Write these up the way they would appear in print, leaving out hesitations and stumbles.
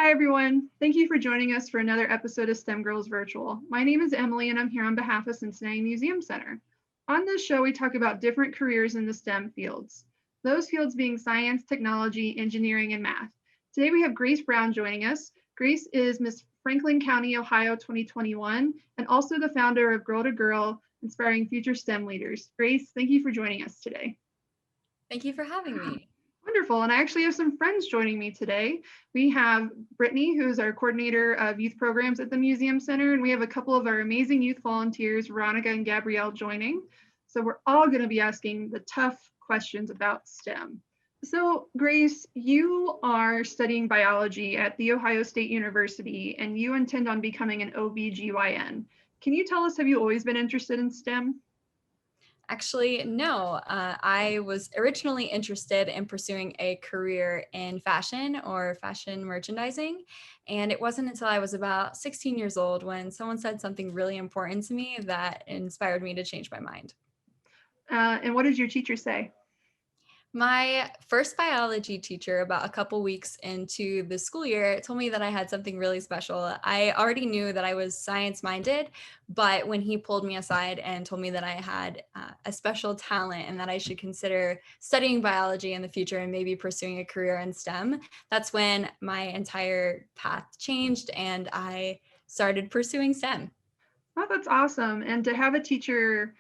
Hi, everyone. Thank you for joining us for another episode of STEM Girls Virtual. My name is Emily, and I'm here on behalf of Cincinnati Museum Center. On this show, we talk about different careers in the STEM fields, those fields being science, technology, engineering, and math. Today, we have Grace Brown joining us. Grace is Miss Franklin County, Ohio 2021, and also the founder of Girl to Girl, Inspiring Future STEM Leaders. Grace, thank you for joining us today. Thank you for having me. Wonderful. And I actually have some friends joining me today. We have Brittany, who's our coordinator of youth programs at the Museum Center, and we have a couple of our amazing youth volunteers, Veronica and Gabrielle, joining. So we're all going to be asking the tough questions about STEM. So Grace, you are studying biology at The Ohio State University, and you intend on becoming an OBGYN. Can you tell us, have you always been interested in STEM? Actually, no. I was originally interested in pursuing a career in fashion or fashion merchandising. And it wasn't until I was about 16 years old when someone said something really important to me that inspired me to change my mind. And what did your teacher say? My first biology teacher, about a couple weeks into the school year, told me that I had something really special. I already knew that I was science minded, but when he pulled me aside and told me that I had a special talent and that I should consider studying biology in the future and maybe pursuing a career in STEM, that's when my entire path changed and I started pursuing STEM. Oh, that's awesome. And to have a teacher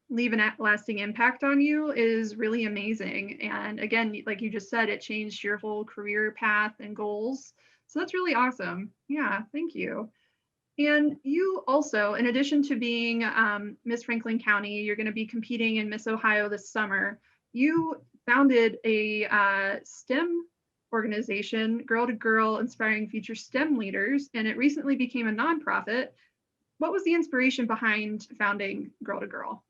leave an lasting impact on you is really amazing. And again, like you just said, it changed your whole career path and goals. So that's really awesome. Yeah, thank you. And you also, in addition to being Miss Franklin County, you're going to be competing in Miss Ohio this summer. You founded a STEM organization, Girl to Girl, Inspiring Future STEM Leaders, and it recently became a nonprofit. What was the inspiration behind founding Girl to Girl?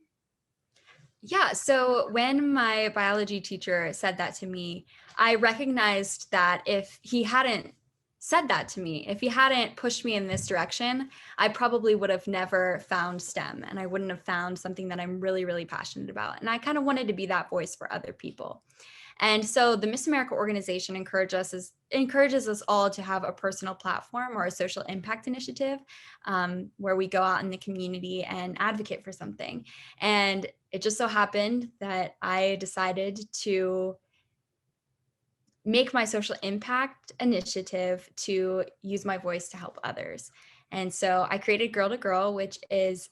Yeah, so when my biology teacher said that to me, I recognized that if he hadn't said that to me, if he hadn't pushed me in this direction, I probably would have never found STEM and I wouldn't have found something that I'm really, really passionate about. And I kind of wanted to be that voice for other people. And so the Miss America organization encourages us all to have a personal platform or a social impact initiative where we go out in the community and advocate for something. And it just so happened that I decided to make my social impact initiative to use my voice to help others. And so I created Girl to Girl, which is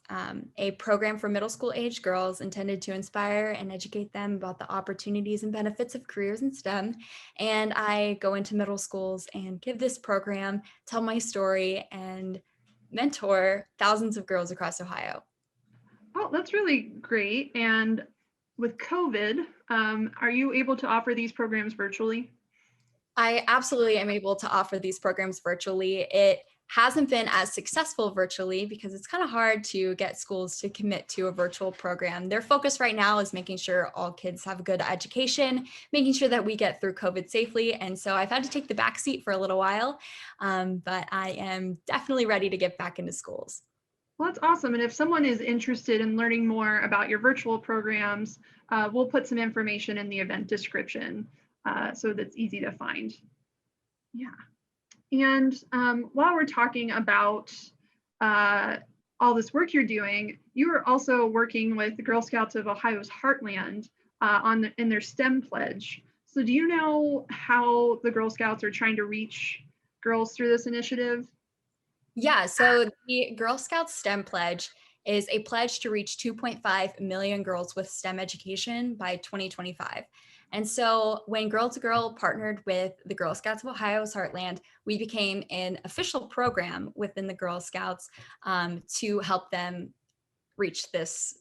a program for middle school age girls intended to inspire and educate them about the opportunities and benefits of careers in STEM. And I go into middle schools and give this program, tell my story, and mentor thousands of girls across Ohio. Oh, that's really great. And with COVID, are you able to offer these programs virtually? I absolutely am able to offer these programs virtually. It hasn't been as successful virtually because it's kind of hard to get schools to commit to a virtual program. Their focus right now is making sure all kids have a good education, making sure that we get through COVID safely. And so I've had to take the back seat for a little while, but I am definitely ready to get back into schools. Well, that's awesome. And if someone is interested in learning more about your virtual programs, we'll put some information in the event description so that's easy to find. Yeah. And while we're talking about uh, all this work you're doing, you are also working with the Girl Scouts of Ohio's Heartland in their STEM pledge. So do you know how the Girl Scouts are trying to reach girls through this initiative? Yeah, so the Girl Scouts STEM Pledge is a pledge to reach 2.5 million girls with STEM education by 2025. And so when Girl to Girl partnered with the Girl Scouts of Ohio's Heartland, we became an official program within the Girl Scouts to help them reach this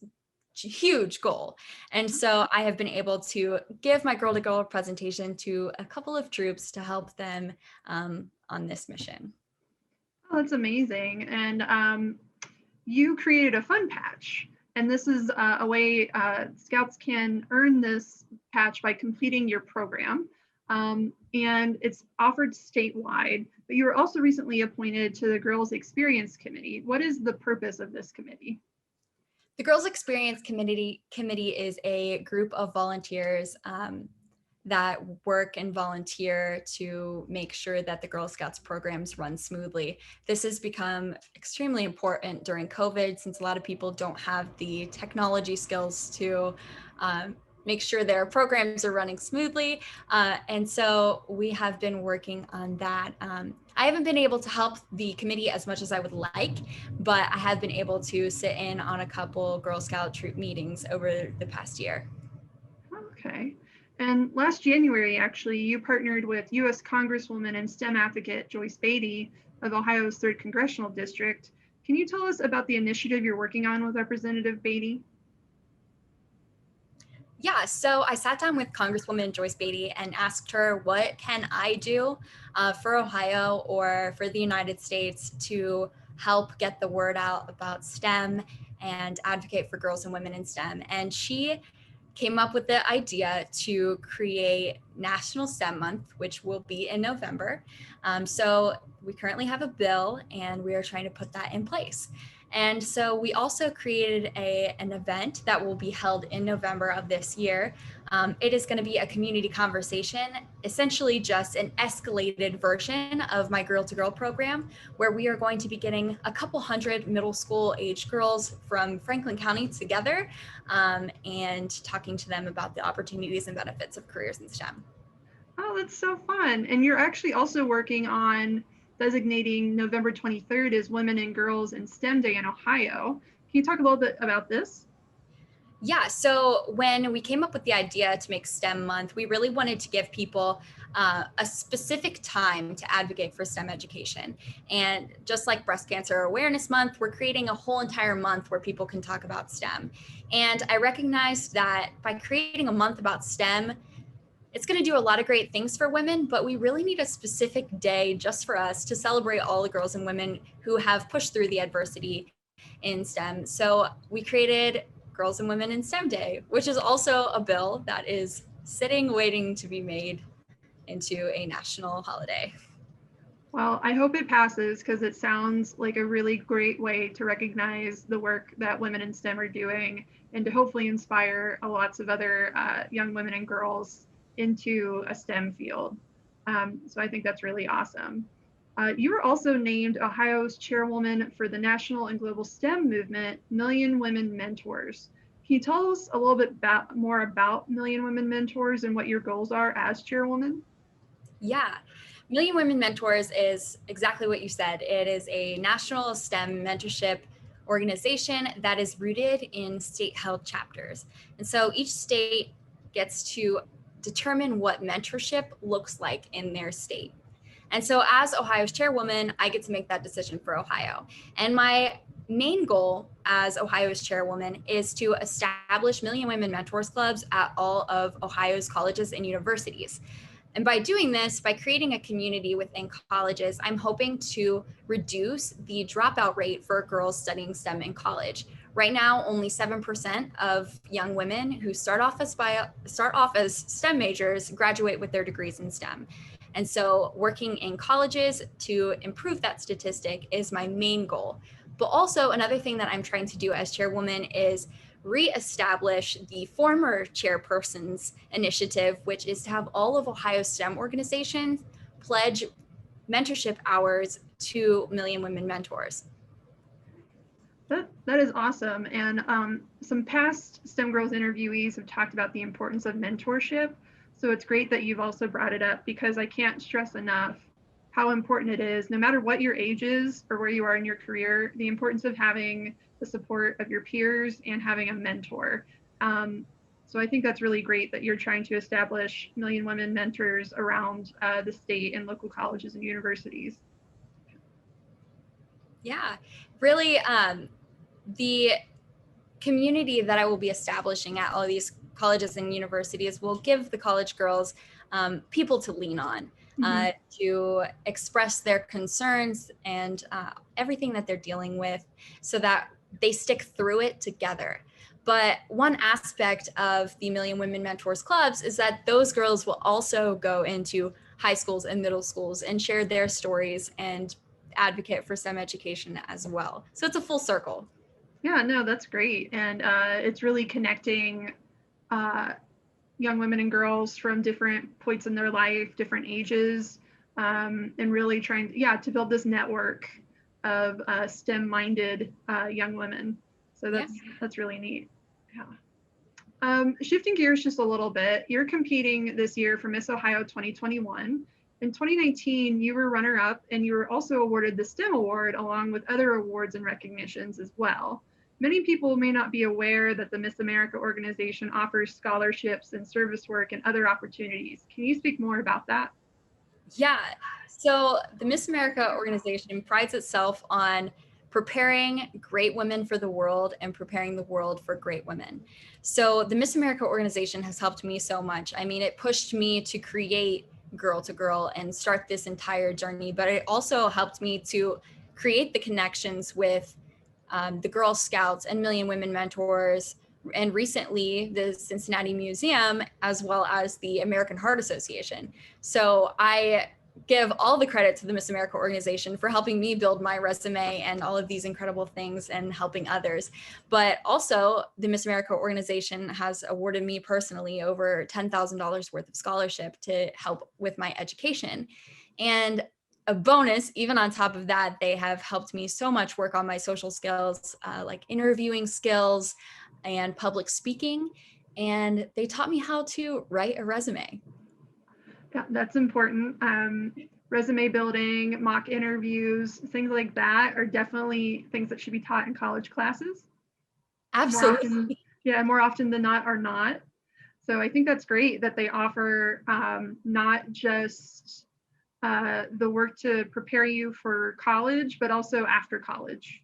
huge goal. And so I have been able to give my Girl to Girl presentation to a couple of troops to help them on this mission. Oh, that's amazing. And you created a fun patch. And this is a way Scouts can earn this patch by completing your program. And it's offered statewide, but you were also recently appointed to the Girls Experience Committee. What is the purpose of this committee? The Girls Experience Committee is a group of volunteers that work and volunteer to make sure that the Girl Scouts programs run smoothly. This has become extremely important during COVID, since a lot of people don't have the technology skills to make sure their programs are running smoothly. And so we have been working on that. I haven't been able to help the committee as much as I would like, but I have been able to sit in on a couple Girl Scout troop meetings over the past year. Okay. And last January, actually, you partnered with U.S. Congresswoman and STEM advocate Joyce Beatty of Ohio's 3rd Congressional District. Can you tell us about the initiative you're working on with Representative Beatty? Yeah, so I sat down with Congresswoman Joyce Beatty and asked her, what can I do for Ohio or for the United States to help get the word out about STEM and advocate for girls and women in STEM? And she came up with the idea to create National STEM Month, which will be in November. So we currently have a bill and we are trying to put that in place. And so we also created an event that will be held in November of this year. It is going to be a community conversation, essentially just an escalated version of my Girl to Girl program, where we are going to be getting a couple hundred middle school age girls from Franklin County together and talking to them about the opportunities and benefits of careers in STEM. Oh, that's so fun. And you're actually also working on designating November 23rd as Women and Girls in STEM Day in Ohio. Can you talk a little bit about this? Yeah, so when we came up with the idea to make STEM month, we really wanted to give people a specific time to advocate for STEM education. And just like Breast Cancer Awareness Month, we're creating a whole entire month where people can talk about STEM. And I recognized that by creating a month about STEM, it's going to do a lot of great things for women, but we really need a specific day just for us to celebrate all the girls and women who have pushed through the adversity in STEM. So we created Girls and Women in STEM Day, which is also a bill that is sitting waiting to be made into a national holiday. Well, I hope it passes because it sounds like a really great way to recognize the work that women in STEM are doing and to hopefully inspire lots of other young women and girls into a STEM field. So I think that's really awesome. You were also named Ohio's chairwoman for the national and global STEM movement, Million Women Mentors. Can you tell us a little bit more about Million Women Mentors and what your goals are as chairwoman? Yeah. Million Women Mentors is exactly what you said. It is a national STEM mentorship organization that is rooted in state held chapters. And so each state gets to determine what mentorship looks like in their state. And so as Ohio's chairwoman, I get to make that decision for Ohio. And my main goal as Ohio's chairwoman is to establish Million Women Mentors Clubs at all of Ohio's colleges and universities. And by doing this, by creating a community within colleges, I'm hoping to reduce the dropout rate for girls studying STEM in college. Right now, only 7% of young women who start off as STEM majors graduate with their degrees in STEM. And so working in colleges to improve that statistic is my main goal. But also another thing that I'm trying to do as chairwoman is reestablish the former chairperson's initiative, which is to have all of Ohio's STEM organizations pledge mentorship hours to Million Women Mentors. That is awesome. And some past STEM Girls interviewees have talked about the importance of mentorship. So it's great that you've also brought it up because I can't stress enough how important it is, no matter what your age is or where you are in your career, the importance of having the support of your peers and having a mentor. So I think that's really great that you're trying to establish Million Women mentors around the state and local colleges and universities. Yeah, really, the community that I will be establishing at all these colleges and universities will give the college girls people to lean on, Mm-hmm. to express their concerns and everything that they're dealing with so that they stick through it together. But one aspect of the Million Women Mentors Clubs is that those girls will also go into high schools and middle schools and share their stories and advocate for STEM education as well. So it's a full circle. Yeah, no, that's great. And it's really connecting uh, young women and girls from different points in their life, different ages, and really trying, to build this network of STEM-minded young women. So that's really neat. Yeah. Shifting gears just a little bit, you're competing this year for Miss Ohio 2021. In 2019, you were runner-up, and you were also awarded the STEM Award along with other awards and recognitions as well. Many people may not be aware that the Miss America organization offers scholarships and service work and other opportunities. Can you speak more about that? Yeah. So the Miss America organization prides itself on preparing great women for the world and preparing the world for great women. So the Miss America organization has helped me so much. I mean, it pushed me to create Girl to Girl and start this entire journey, but it also helped me to create the connections with the Girl Scouts and Million Women Mentors, and recently the Cincinnati Museum, as well as the American Heart Association. So I give all the credit to the Miss America organization for helping me build my resume and all of these incredible things and helping others. But also the Miss America organization has awarded me personally over $10,000 worth of scholarship to help with my education. And a bonus, even on top of that, they have helped me so much work on my social skills, like interviewing skills and public speaking. And they taught me how to write a resume. Yeah, that's important. Resume building, mock interviews, things like that are definitely things that should be taught in college classes. Absolutely. More often than not are not. So I think that's great that they offer not just the work to prepare you for college, but also after college.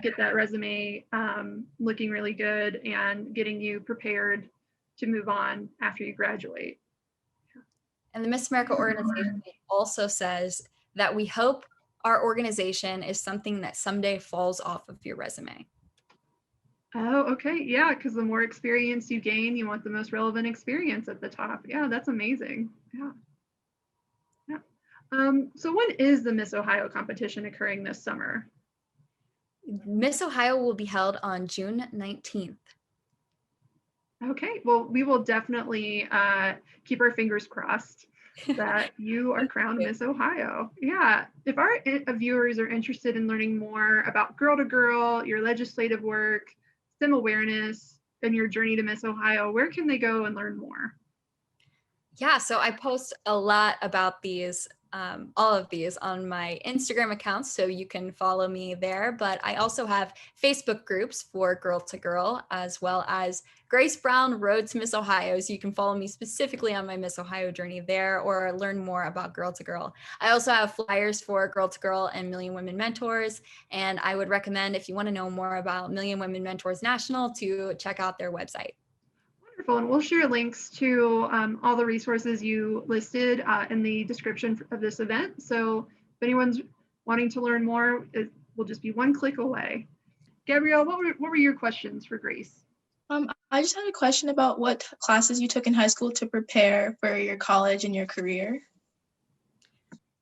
Get that resume looking really good and getting you prepared to move on after you graduate. And the Miss America organization also says that we hope our organization is something that someday falls off of your resume. Oh, okay. Yeah, because the more experience you gain, you want the most relevant experience at the top. Yeah, that's amazing. Yeah. So when is the Miss Ohio competition occurring this summer? Miss Ohio will be held on June 19th. Okay, well, we will definitely keep our fingers crossed that you are crowned Miss Ohio. Yeah, if our viewers are interested in learning more about Girl to Girl, your legislative work, STEM awareness, and your journey to Miss Ohio, where can they go and learn more? Yeah, so I post a lot about these, all of these on my Instagram accounts, so you can follow me there. But I also have Facebook groups for Girl to Girl, as well as Grace Brown Road to Miss Ohio. So you can follow me specifically on my Miss Ohio journey there or learn more about Girl to Girl. I also have flyers for Girl to Girl and Million Women Mentors. And I would recommend, if you want to know more about Million Women Mentors National, to check out their website. Wonderful, and we'll share links to all the resources you listed in the description of this event. So if anyone's wanting to learn more, it will just be one click away. Gabrielle, what were your questions for Grace? I just had a question about what classes you took in high school to prepare for your college and your career.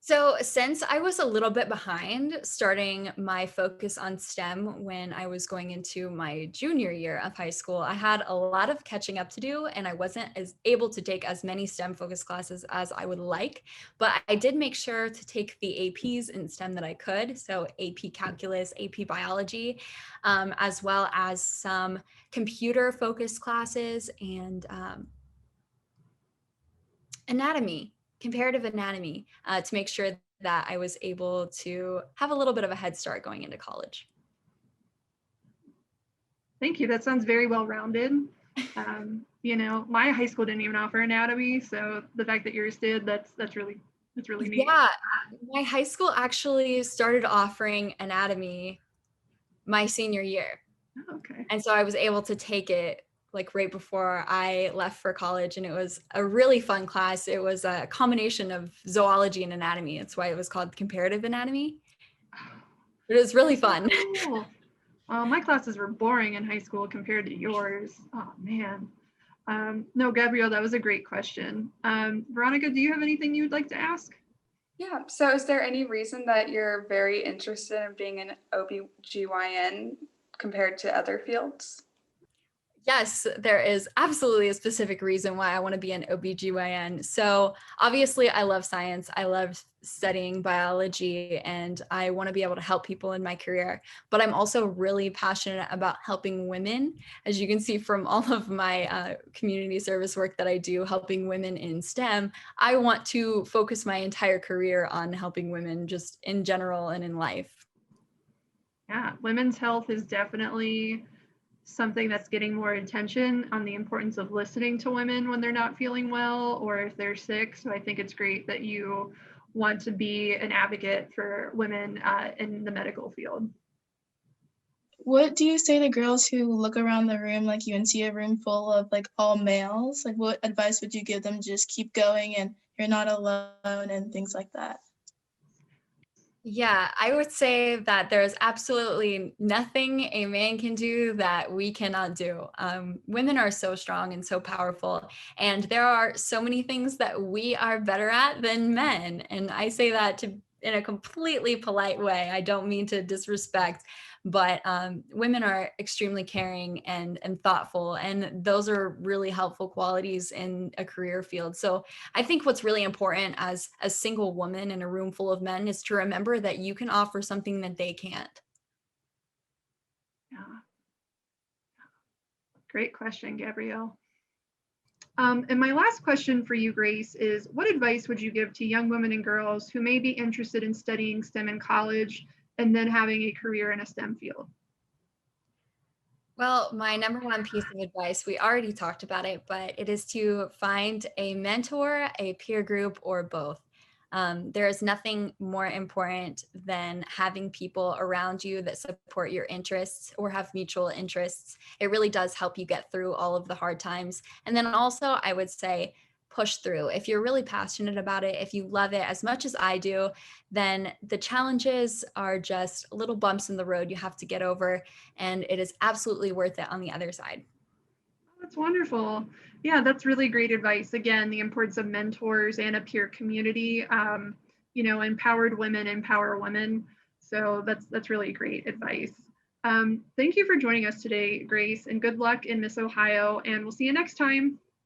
So since I was a little bit behind starting my focus on STEM when I was going into my junior year of high school, I had a lot of catching up to do, and I wasn't as able to take as many STEM focused classes as I would like, but I did make sure to take the APs in STEM that I could. So AP Calculus, AP Biology, as well as some computer focused classes and anatomy, comparative anatomy, to make sure that I was able to have a little bit of a head start going into college. Thank you. That sounds very well-rounded. My high school didn't even offer anatomy, so the fact that yours did, that's really neat. Yeah, my high school actually started offering anatomy my senior year. Oh, okay. And so I was able to take it like right before I left for college, and it was a really fun class. It was a combination of zoology and anatomy. That's why it was called comparative anatomy. It was really fun. Cool. My classes were boring in high school compared to yours. Oh man. No, Gabrielle, that was a great question. Veronica, do you have anything you would like to ask? Yeah, so is there any reason that you're very interested in being an OBGYN compared to other fields? Yes, there is absolutely a specific reason why I want to be an OBGYN. So obviously I love science. I love studying biology and I want to be able to help people in my career. But I'm also really passionate about helping women. As you can see from all of my community service work that I do, helping women in STEM, I want to focus my entire career on helping women just in general and in life. Yeah, women's health is definitely something that's getting more attention on the importance of listening to women when they're not feeling well or if they're sick. So I think it's great that you want to be an advocate for women in the medical field. What do you say to girls who look around the room like you and see a room full of like all males? Like what advice would you give them? Just keep going and you're not alone and things like that. Yeah, I would say that there's absolutely nothing a man can do that we cannot do. Women are so strong and so powerful, and there are so many things that we are better at than men. And I say that in a completely polite way. I don't mean to disrespect, but women are extremely caring and thoughtful, and those are really helpful qualities in a career field. So I think what's really important as a single woman in a room full of men is to remember that you can offer something that they can't. Yeah, great question, Gabrielle. And my last question for you, Grace, is what advice would you give to young women and girls who may be interested in studying STEM in college and then having a career in a STEM field? Well, my number one piece of advice, we already talked about it, but it is to find a mentor, a peer group, or both. There is nothing more important than having people around you that support your interests or have mutual interests. It really does help you get through all of the hard times. And then also, I would say, push through. If you're really passionate about it, if you love it as much as I do, then the challenges are just little bumps in the road you have to get over, and it is absolutely worth it on the other side. That's wonderful. Yeah, that's really great advice. Again, the importance of mentors and a peer community. Empowered women empower women. So that's really great advice. Thank you for joining us today, Grace, and good luck in Miss Ohio. And we'll see you next time.